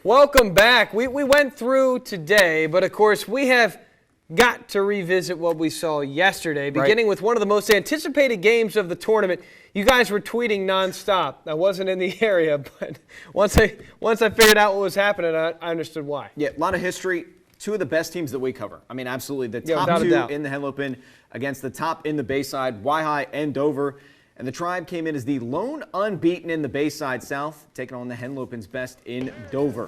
Welcome back. We went through today, but of course we have got to revisit what we saw yesterday, beginning with one of the most anticipated games of the tournament. You guys were tweeting nonstop. I wasn't in the area, but once I figured out what was happening, I understood why. Yeah, a lot of history. Two of the best teams that we cover. I mean, absolutely. The top two in the Henlopen against the top in the Bayside, Y-High and Dover. And the Tribe came in as the lone unbeaten in the Bayside South, taking on the Henlopen's best in Dover.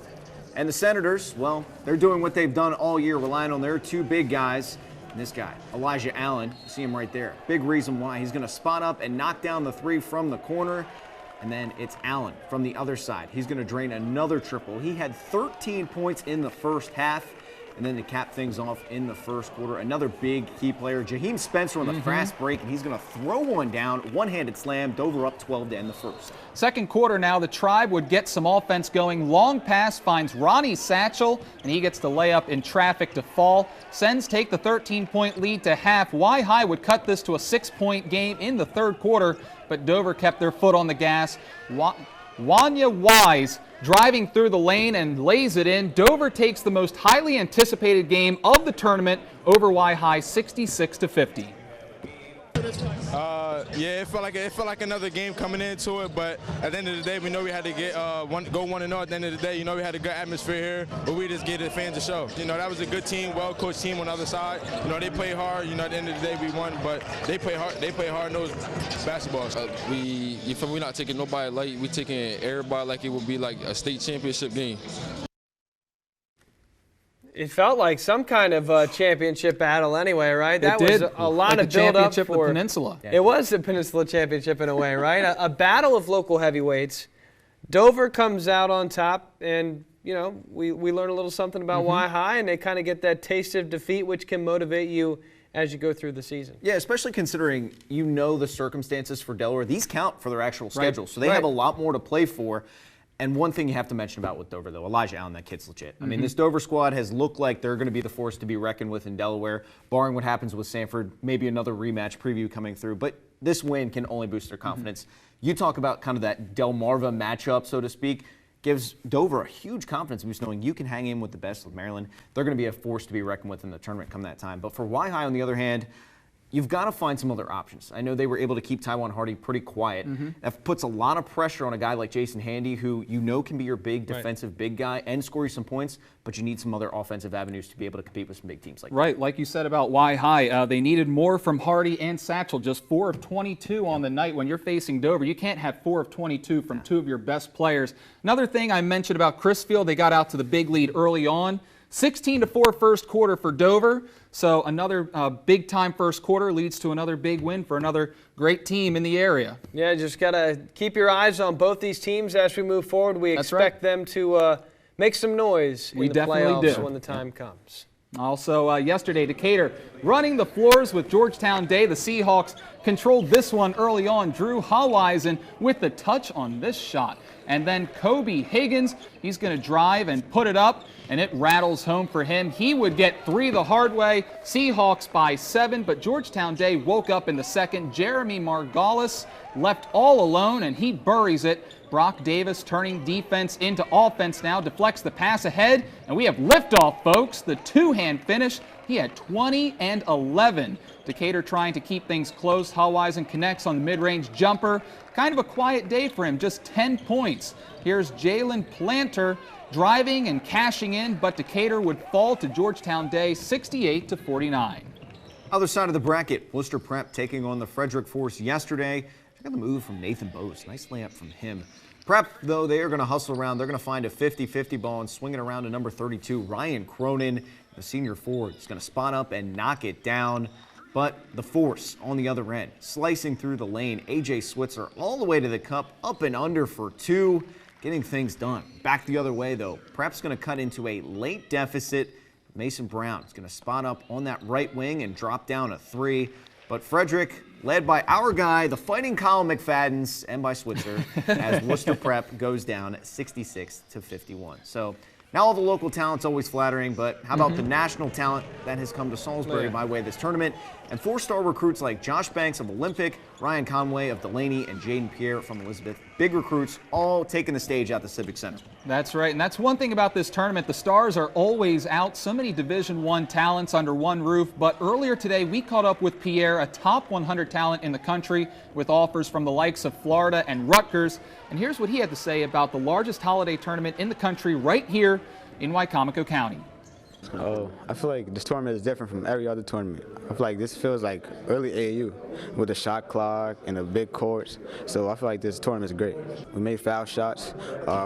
And the Senators, well, they're doing what they've done all year, relying on their two big guys. And this guy, Elijah Allen, you see him right there. Big reason why. He's going to spot up and knock down the three from the corner. And then it's Allen from the other side. He's going to drain another triple. He had 13 points in the first half. And then to cap things off in the first quarter, another big key player, Jaheim Spencer on the fast break, and he's going to throw one down, one-handed slam, Dover up 12 to end the first. Second quarter now, the Tribe would get some offense going. Long pass finds Ronnie Satchel, and he gets the layup in traffic to fall. Sens take the 13-point lead to half. Y-High would cut this to a 6-point game in the third quarter, but Dover kept their foot on the gas. Wanya Wise driving through the lane and lays it in. Dover takes the most highly anticipated game of the tournament over Y-High 66-50. Yeah, it felt like another game coming into it, but at the end of the day, we know we had to get go 1-0 at the end of the day. You know, we had a good atmosphere here, but we just gave the fans a show. You know, that was a good team, well-coached team on the other side. You know, they play hard. You know, at the end of the day, we won, but they play hard. They play hard-nosed basketball. We're not taking nobody light. We taking everybody like it would be like a state championship game. It felt like some kind of championship battle anyway, right? That was a lot of build-up for the Peninsula. Yeah. It was the Peninsula Championship in a way, right? a battle of local heavyweights. Dover comes out on top, and you know we learn a little something about Y-High, and they kind of get that taste of defeat, which can motivate you as you go through the season. Yeah, especially considering you know the circumstances for Delaware. These count for their actual schedule, so they have a lot more to play for. And one thing you have to mention about with Dover, though, Elijah Allen, that kid's legit. I mean, this Dover squad has looked like they're going to be the force to be reckoned with in Delaware, barring what happens with Sanford, maybe another rematch preview coming through. But this win can only boost their confidence. You talk about kind of that Delmarva matchup, so to speak, gives Dover a huge confidence boost knowing you can hang in with the best of Maryland. They're going to be a force to be reckoned with in the tournament come that time. But for Y-High, on the other hand, you've got to find some other options. I know they were able to keep Taiwan Hardy pretty quiet. That puts a lot of pressure on a guy like Jason Handy, who you know can be your big defensive big guy and score you some points, but you need some other offensive avenues to be able to compete with some big teams like that. Right, like you said about Y-High, they needed more from Hardy and Satchel, just 4 of 22 on the night. When you're facing Dover, you can't have 4 of 22 from two of your best players. Another thing I mentioned about Chrisfield, they got out to the big lead early on. 16-4 first quarter for Dover. So another big-time first quarter leads to another big win for another great team in the area. Yeah, just got to keep your eyes on both these teams as we move forward. We expect them to make some noise in the playoffs when the time comes. Also yesterday, Decatur running the floors with Georgetown Day. The Seahawks controlled this one early on. Drew Holleisen with the touch on this shot. And then Kobe Higgins, he's going to drive and put it up, and it rattles home for him. He would get 3 the hard way. Seahawks by 7, but Georgetown Day woke up in the second. Jeremy Margolis left all alone, and he buries it. Brock Davis turning defense into offense now, deflects the pass ahead, and we have liftoff, folks. The two-hand finish. He had 20 and 11. Decatur trying to keep things close. Holleisen connects on the mid-range jumper. Kind of a quiet day for him, just 10 points. Here's Jalen Planter driving and cashing in, but Decatur would fall to Georgetown Day 68-49. Other side of the bracket, Worcester Prep taking on the Frederick Force yesterday. Check out the move from Nathan Bose. Nice layup from him. Prep, though, they are going to hustle around. They're going to find a 50-50 ball and swing it around to number 32, Ryan Cronin, the senior forward. He's going to spot up and knock it down. But the Force on the other end, slicing through the lane. A.J. Switzer all the way to the cup, up and under for 2, getting things done. Back the other way, though. Prep's going to cut into a late deficit. Mason Brown is going to spot up on that right wing and drop down a 3. But Frederick, led by our guy, the Fighting Kyle McFadden's, and by Switzer, as Worcester Prep goes down 66-51. So now all the local talent's always flattering, but how about the national talent that has come to Salisbury by way of this tournament? And 4-star recruits like Josh Banks of Olympic, Ryan Conway of Delaney, and Jaden Pierre from Elizabeth big recruits, all taking the stage at the Civic Center. That's right, and that's one thing about this tournament. The stars are always out. So many Division I talents under one roof. But earlier today, we caught up with Pierre, a top 100 talent in the country, with offers from the likes of Florida and Rutgers. And here's what he had to say about the largest holiday tournament in the country right here in Wicomico County. I feel like this tournament is different from every other tournament. I feel like this feels like early AAU with the shot clock and the big courts. So I feel like this tournament is great. We made foul shots.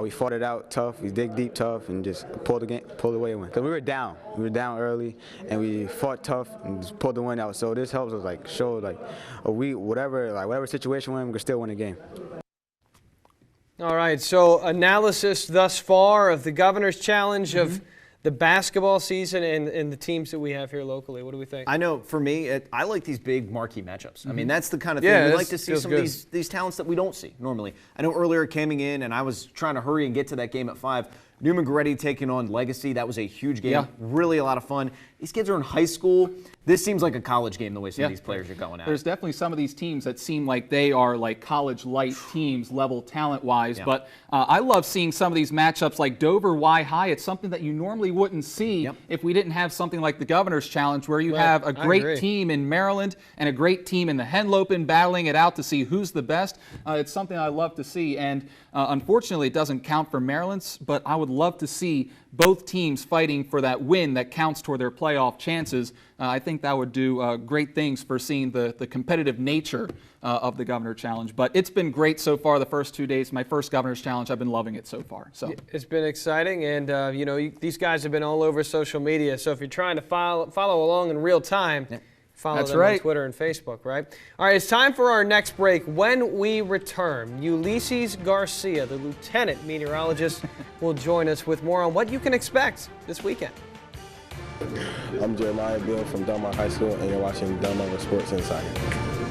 We fought it out tough. We dig deep tough and just pulled away and win. Because we were down. We were down early and we fought tough and just pulled the win out. So this helps us show whatever situation we're in, we can still win the game. All right, so analysis thus far of the Governor's Challenge of the basketball season and the teams that we have here locally. What do we think? I know, for me, I like these big marquee matchups. I mean, that's the kind of thing we like to see, some of these talents that we don't see normally. I know earlier coming in, and I was trying to hurry and get to that game at 5. Newman Goretti taking on Legacy. That was a huge game. Really a lot of fun. These kids are in high school. This seems like a college game the way some of these players are going at. There's definitely some of these teams that seem like they are like college-light teams level talent-wise. But I love seeing some of these matchups like Dover-Y High. It's something that you normally wouldn't see if we didn't have something like the Governor's Challenge, where you have a great team in Maryland and a great team in the Henlopen battling it out to see who's the best. It's something I love to see. And unfortunately, it doesn't count for Maryland's, but I would love to see both teams fighting for that win that counts toward their playoff chances. I think that would do great things for seeing the competitive nature of the Governor Challenge. But it's been great so far the first 2 days. My first Governor's Challenge, I've been loving it so far. So it's been exciting, and these guys have been all over social media. So if you're trying to follow along in real time, follow them on Twitter and Facebook, right? All right, it's time for our next break. When we return, Ulysses Garcia, the lieutenant meteorologist, will join us with more on what you can expect this weekend. I'm Jeremiah Bill from Delmarva High School, and you're watching Delmarva Sports Insider.